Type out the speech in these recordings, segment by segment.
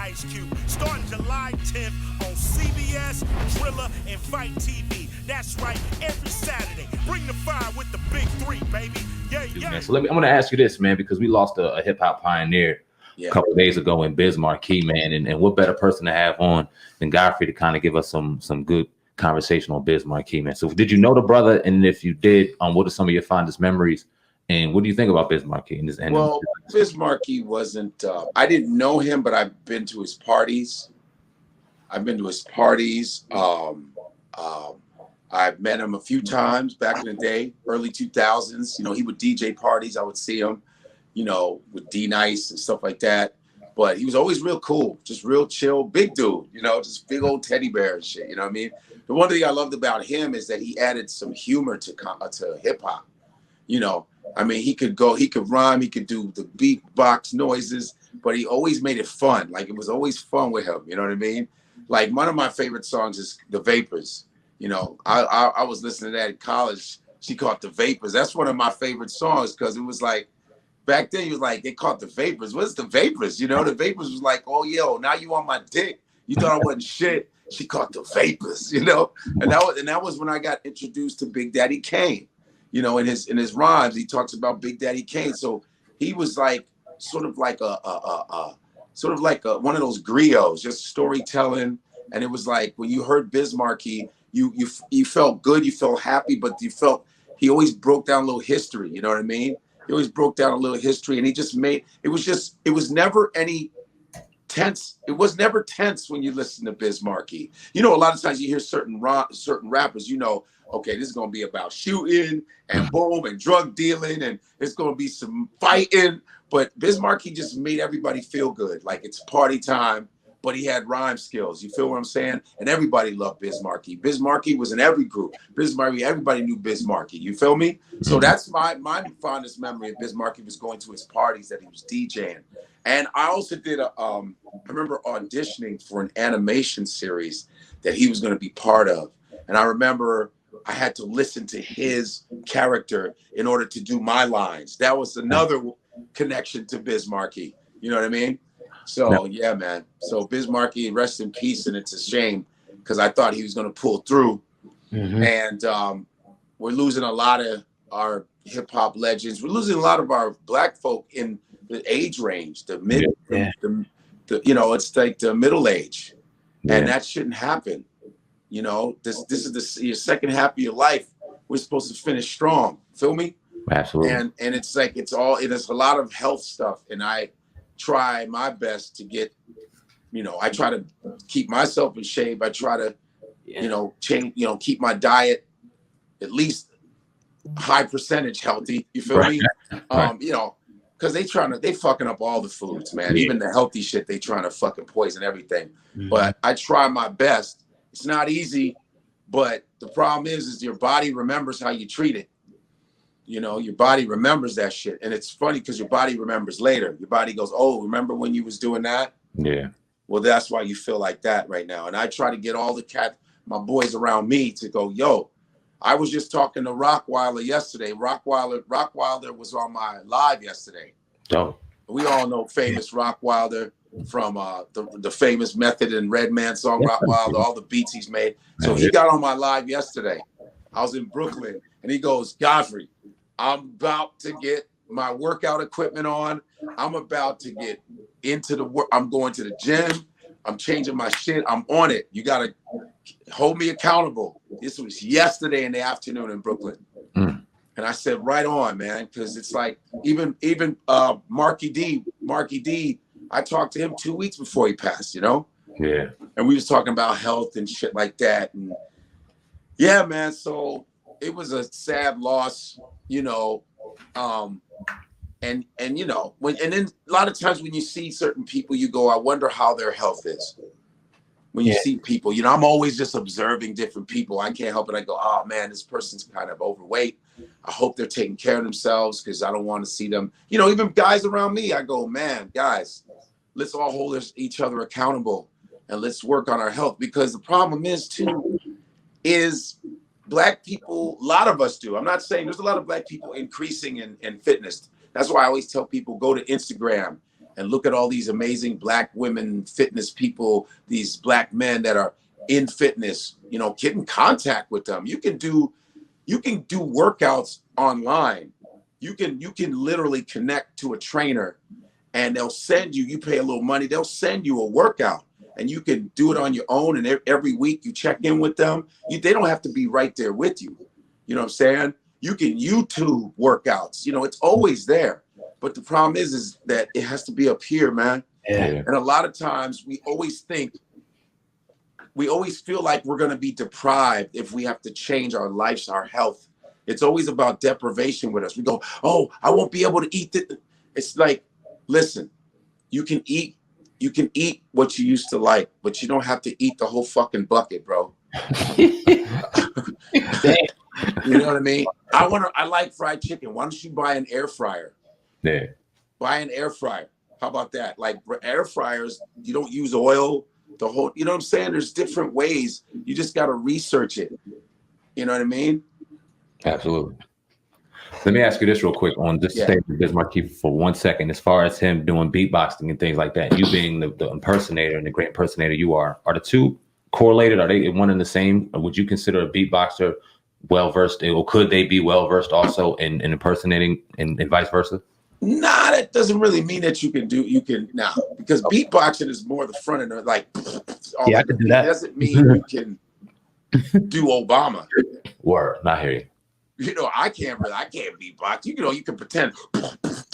Ice Cube, starting July 10th on CBS, Thriller, and Fight TV. That's right, every Saturday. Bring the fire with the big three, baby. Yeah, yeah. So I'm going to ask you this, man, because we lost a hip hop pioneer a couple of days ago in Biz Markie, man, and what better person to have on than Godfrey to kind of give us some good conversation on Biz Markie, man. So did you know the brother? And if you did, what are some of your fondest memories? And what do you think about Biz Markie? Well, Biz Markie wasn't, I didn't know him, but I've been to his parties. I've met him a few times back in the day, early 2000s. You know, he would DJ parties. I would see him, you know, with D-Nice and stuff like that. But he was always real cool, just real chill, big dude, you know, just big old teddy bear and shit. You know what I mean? The one thing I loved about him is that he added some humor to hip hop. You know, I mean, he could rhyme, he could do the beatbox noises, but he always made it fun. Like, it was always fun with him. You know what I mean? Like, one of my favorite songs is The Vapors. You know, I was listening to that in college. She caught the Vapors. That's one of my favorite songs because it was like, back then, you was like, they caught the Vapors. What's the Vapors? You know, the Vapors was like, oh, yo, now you on my dick. You thought I wasn't shit. She caught the Vapors, you know? And that was when I got introduced to Big Daddy Kane. You know, in his rhymes, he talks about Big Daddy Kane. So he was like sort of like one of those griots, just storytelling. And it was like when you heard Biz Markie, you felt good, you felt happy, but he always broke down a little history. You know what I mean? He always broke down a little history, and he just made it was never any tense. It was never tense when you listen to Biz Markie. You know, a lot of times you hear certain rappers, you know, okay, this is going to be about shooting and boom and drug dealing and it's going to be some fighting. But Biz Markie just made everybody feel good. Like, it's party time, but he had rhyme skills. You feel what I'm saying? And everybody loved Biz Markie. Biz Markie was in every group. Biz Markie, everybody knew Biz Markie. You feel me? So that's my fondest memory of Biz Markie was going to his parties that he was DJing. And I also did I remember auditioning for an animation series that he was going to be part of. And I remember I had to listen to his character in order to do my lines. That was another connection to Biz Markie. You know what I mean? So yeah, man. So Biz Markie, rest in peace, and it's a shame because I thought he was going to pull through. And we're losing a lot of our hip hop legends. We're losing a lot of our black folk in the age range, the you know, it's like the middle age, and that shouldn't happen. You know, this is your second half of your life. We're supposed to finish strong. Feel me? Absolutely. And it's like it is a lot of health stuff, and I try my best to get, you know, I try to keep myself in shape. I try to, you know, change, you know, keep my diet at least high percentage healthy. You feel me? You know, because they fucking up all the foods, man. Even the healthy shit, they trying to fucking poison everything. But I try my best. It's not easy, but the problem is your body remembers how you treat it. You know, your body remembers that shit. And it's funny because your body remembers later. Your body goes, oh, remember when you was doing that? Yeah. Well, that's why you feel like that right now. And I try to get all my boys around me to go, yo, I was just talking to Rockwilder yesterday. Rockwilder was on my live yesterday. Oh. We all know famous Rockwilder from the famous Method and Redman song, Rockwilder, all the beats he's made. So he got on my live yesterday. I was in Brooklyn, and he goes, Godfrey, I'm about to get my workout equipment on. I'm about to get into the work. I'm going to the gym. I'm changing my shit. I'm on it. You got to hold me accountable. This was yesterday in the afternoon in Brooklyn. And I said, right on, man, because it's like even Markie D, I talked to him 2 weeks before he passed, you know? Yeah. And we was talking about health and shit like that. And yeah, man, so it was a sad loss, you know. And you know, and then a lot of times when you see certain people, you go, I wonder how their health is. When you see people, you know, I'm always just observing different people. I can't help it. I go, oh man, this person's kind of overweight. I hope they're taking care of themselves because I don't want to see them. You know, even guys around me, I go, man, guys, let's all hold each other accountable and let's work on our health. Because the problem is too, is Black people, a lot of us do. I'm not saying there's a lot of Black people increasing in fitness. That's why I always tell people, go to Instagram and look at all these amazing black women fitness people, these black men that are in fitness, you know, get in contact with them. You can do workouts online. You can literally connect to a trainer and they'll send you, you pay a little money, they'll send you a workout and you can do it on your own. And every week you check in with them. They don't have to be right there with you. You know what I'm saying? You can YouTube workouts, you know, it's always there. But the problem is that it has to be up here, man. Yeah. And a lot of times we always feel like we're going to be deprived if we have to change our lives, our health. It's always about deprivation with us. We go, oh, I won't be able to eat it. It's like, listen, you can eat what you used to like, but you don't have to eat the whole fucking bucket, bro. You know what I mean? I like fried chicken. Why don't you buy an air fryer? Yeah. Buy an air fryer. How about that? Like air fryers, you don't use oil. You know what I'm saying? There's different ways. You just got to research it. You know what I mean? Absolutely. Let me ask you this real quick on this stay with Biz Markie for 1 second. As far as him doing beatboxing and things like that, you being the impersonator and the great impersonator you are the two correlated? Are they one and the same? Or would you consider a beatboxer well-versed, or could they be well-versed also in impersonating and vice versa? Nah, that doesn't really mean that you can because beatboxing is more the front end, like I can do that. It doesn't mean you can do Obama. Word, not hear you. You know, I can't beatbox. You know, you can pretend.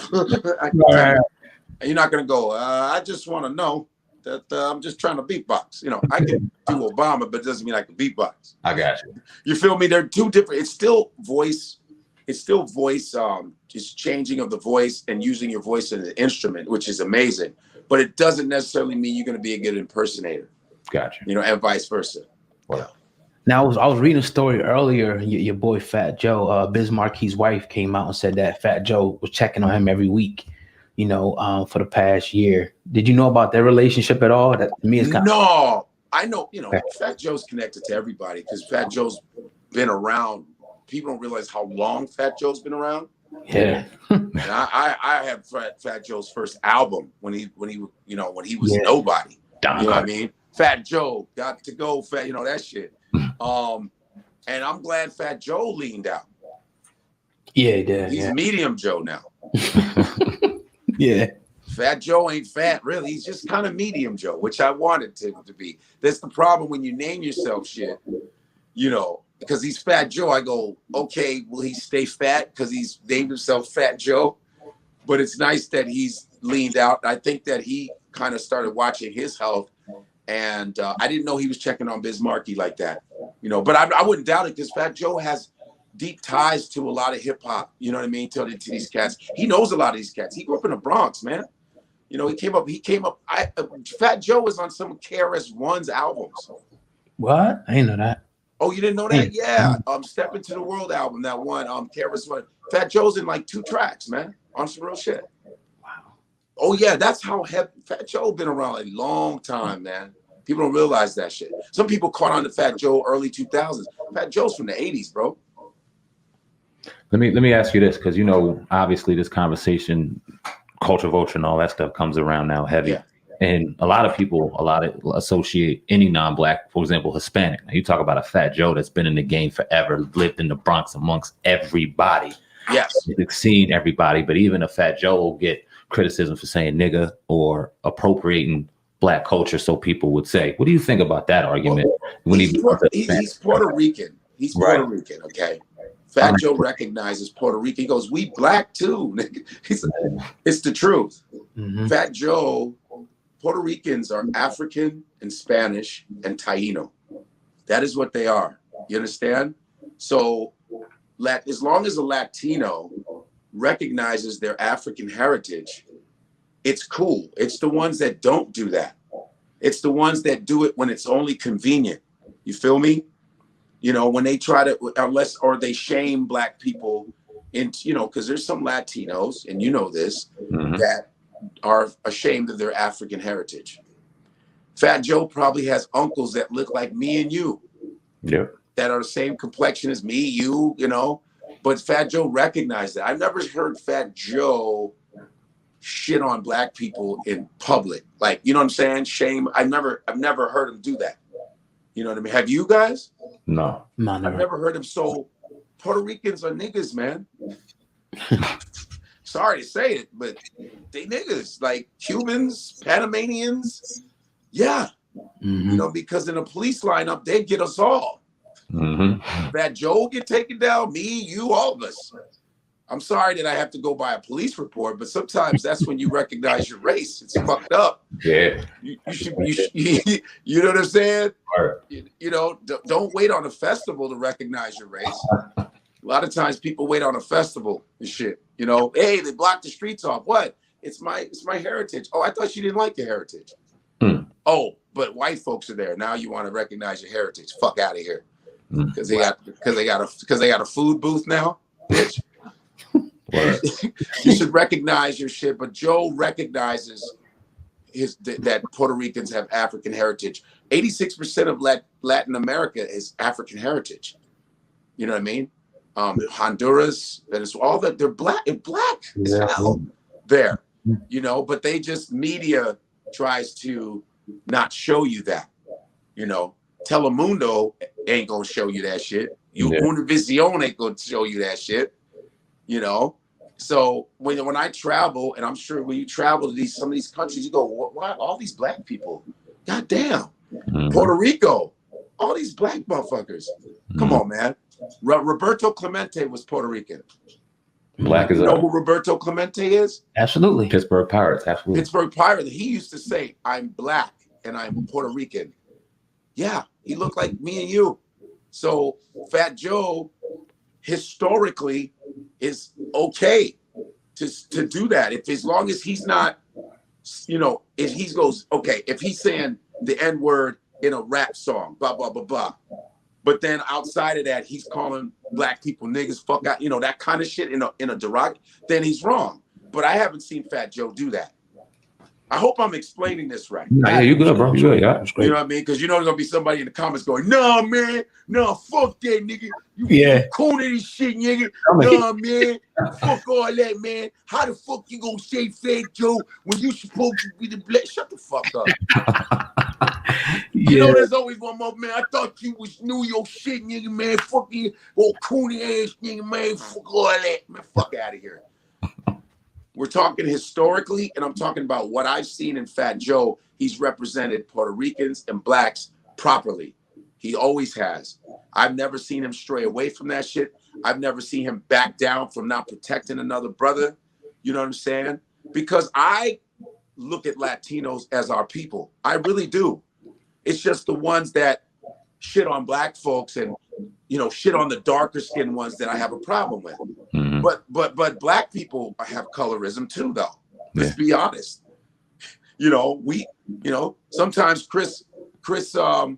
And you're not gonna go, I just want to know that I'm just trying to beatbox. You know, I can do Obama, but it doesn't mean I can beatbox. I got you. You feel me? They're two different. It's still voice. Just changing of the voice and using your voice as an instrument, which is amazing. But it doesn't necessarily mean you're going to be a good impersonator. Gotcha. You know, and vice versa. Wow. Now, I was reading a story earlier. Your boy Fat Joe, Biz Markie's wife, came out and said that Fat Joe was checking on him every week, you know, for the past year. Did you know about their relationship at all? That to me is kind No, I know. You know, Fat Joe's connected to everybody because Fat Joe's been around. People don't realize how long Fat Joe's been around. Yeah. And I had Fat Joe's first album when he was nobody. You know what I mean? Fat Joe got to go. Fat, you know that shit. And I'm glad Fat Joe leaned out. Yeah, he did. He's medium Joe now. Yeah. Fat Joe ain't fat, really. He's just kind of medium Joe, which I wanted to be. That's the problem when you name yourself shit, you know, because he's Fat Joe. I go, okay, will he stay fat because he's named himself Fat Joe? But it's nice that he's leaned out. I think that he kind of started watching his health. And I didn't know he was checking on Biz Markie like that, you know, but I wouldn't doubt it because Fat Joe has deep ties to a lot of hip hop. You know what I mean? To these cats. He knows a lot of these cats. He grew up in the Bronx, man. You know, he came up. Fat Joe was on some of KRS-One's albums. What? I didn't know that. Oh, you didn't know that? Yeah. Step Into the World album, that one, KRS-One. Fat Joe's in like 2 tracks, man, on some real shit. Wow. Oh yeah, that's how Fat Joe been around a long time, man. People don't realize that shit. Some people caught on to Fat Joe early 2000s. Fat Joe's from the 80s, bro. Let me ask you this, because you know, obviously this conversation, culture vulture and all that stuff comes around now heavy. Yeah. And a lot of people associate any non-black, for example, Hispanic. Now you talk about a Fat Joe that's been in the game forever, lived in the Bronx amongst everybody. Yes. Seen everybody, but even a Fat Joe will get criticism for saying nigga or appropriating black culture, so people would say. What do you think about that argument? Well, he's Puerto Rican. He's Puerto Rican, okay? Fat Joe recognizes Puerto Rican. He goes, we black too. It's the truth. Mm-hmm. Fat Joe, Puerto Ricans are African and Spanish and Taino. That is what they are. You understand? So as long as a Latino recognizes their African heritage, it's cool. It's the ones that don't do that. It's the ones that do it when it's only convenient. You feel me? You know, when they try to, or they shame black people into, you know, because there's some Latinos, and you know this, mm-hmm. that are ashamed of their African heritage. Fat Joe probably has uncles that look like me and you. Yeah. That are the same complexion as me, you know. But Fat Joe recognized that. I've never heard Fat Joe shit on black people in public. Like, you know what I'm saying? Shame. I've never heard him do that. You know what I mean? Have you guys? No. I've never heard him. So Puerto Ricans are niggas, man. Sorry to say it, but they niggas. Like Cubans, Panamanians. Yeah. Mm-hmm. You know, because in a police lineup, they get us all. Mm-hmm. That Joe get taken down, me, you, all of us. I'm sorry that I have to go by a police report, but sometimes that's when you recognize your race. It's fucked up. Yeah. You know what I'm saying? Right. You know, don't wait on a festival to recognize your race. A lot of times people wait on a festival and shit. You know, hey, they blocked the streets off. What? It's my heritage. Oh, I thought you didn't like your heritage. Oh, but white folks are there. Now you want to recognize your heritage. Fuck out of here. Because they got a food booth now, bitch. You should recognize your shit. But Joe recognizes that Puerto Ricans have African heritage. 86% of Latin America is African heritage. You know what I mean? Honduras, all that they're black as hell there. You know, but they just media tries to not show you that. You know, Telemundo ain't gonna show you that shit. Univision ain't gonna show you that shit. You know, so when I travel, and I'm sure when you travel to some of these countries, you go, why all these black people? God damn, Puerto Rico, all these black motherfuckers. Come on, man. Roberto Clemente was Puerto Rican. Black as you know who Roberto Clemente is? Absolutely. Pittsburgh Pirates. Absolutely. Pittsburgh Pirates. He used to say, "I'm black and I'm Puerto Rican." Yeah, he looked like me and you. So Fat Joe, historically, is okay to do that. If as long as he's not, you know, if he goes, okay, if he's saying the N-word in a rap song, blah, blah, blah, blah. But then outside of that, he's calling black people niggas, fuck out, you know, that kind of shit in a derogatory, then he's wrong. But I haven't seen Fat Joe do that. I hope I'm explaining this right. Yeah, you good, bro. You good, yeah. That's great. You know what I mean? Because you know there's gonna be somebody in the comments going, "No, man, no, fuck that nigga. You corny this shit, nigga. No, man, fuck all that, man. How the fuck you gonna say Fat Joe when you supposed to be the black? Shut the fuck up." You know, there's always one more, man. I thought you knew your shit, nigga, man. Fucking old corny ass nigga, man. Fuck all that, man. Fuck out of here. We're talking historically, and I'm talking about what I've seen in Fat Joe. He's represented Puerto Ricans and blacks properly. He always has. I've never seen him stray away from that shit. I've never seen him back down from not protecting another brother. You know what I'm saying? Because I look at Latinos as our people. I really do. It's just the ones that shit on black folks and, you know, shit on the darker skinned ones that I have a problem with. But black people have colorism too, though. Let's be honest. You know, sometimes Chris Brown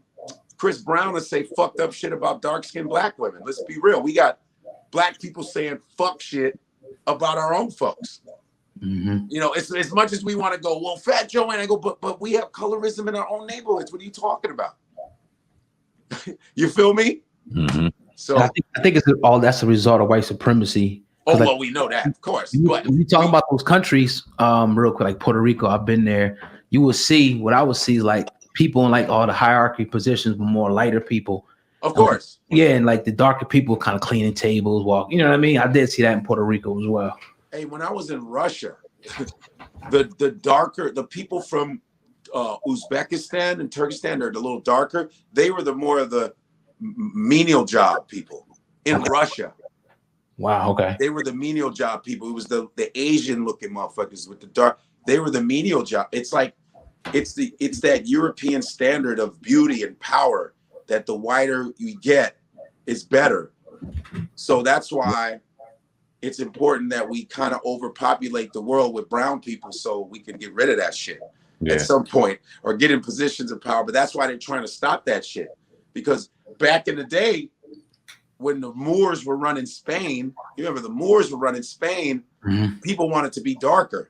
will say fucked up shit about dark skinned black women. Let's be real. We got black people saying fuck shit about our own folks. You know, it's as much as we want to go, well, Fat Joe, and I go, but we have colorism in our own neighborhoods. What are you talking about? You feel me? So I think it's that's a result of white supremacy. Oh, well, we know that, of course. When you talk about those countries, real quick, like Puerto Rico, I've been there. You will see what I would see is like people in like all the hierarchy positions, but more lighter people. Of course. And like the darker people kind of cleaning tables, walk. You know what I mean? I did see that in Puerto Rico as well. Hey, when I was in Russia, the people from Uzbekistan and Turkestan are the little darker. They were the more of the menial job people in Russia. Wow. Okay. They were the menial job people. It was the Asian looking motherfuckers with the dark. They were the menial job. It's like it's that European standard of beauty and power that the whiter you get is better. So that's why it's important that we kind of overpopulate the world with brown people so we can get rid of that shit at some point or get in positions of power. But that's why they're trying to stop that shit. Because back in the day, when the Moors were running Spain, you remember the Moors were running Spain, people wanted to be darker.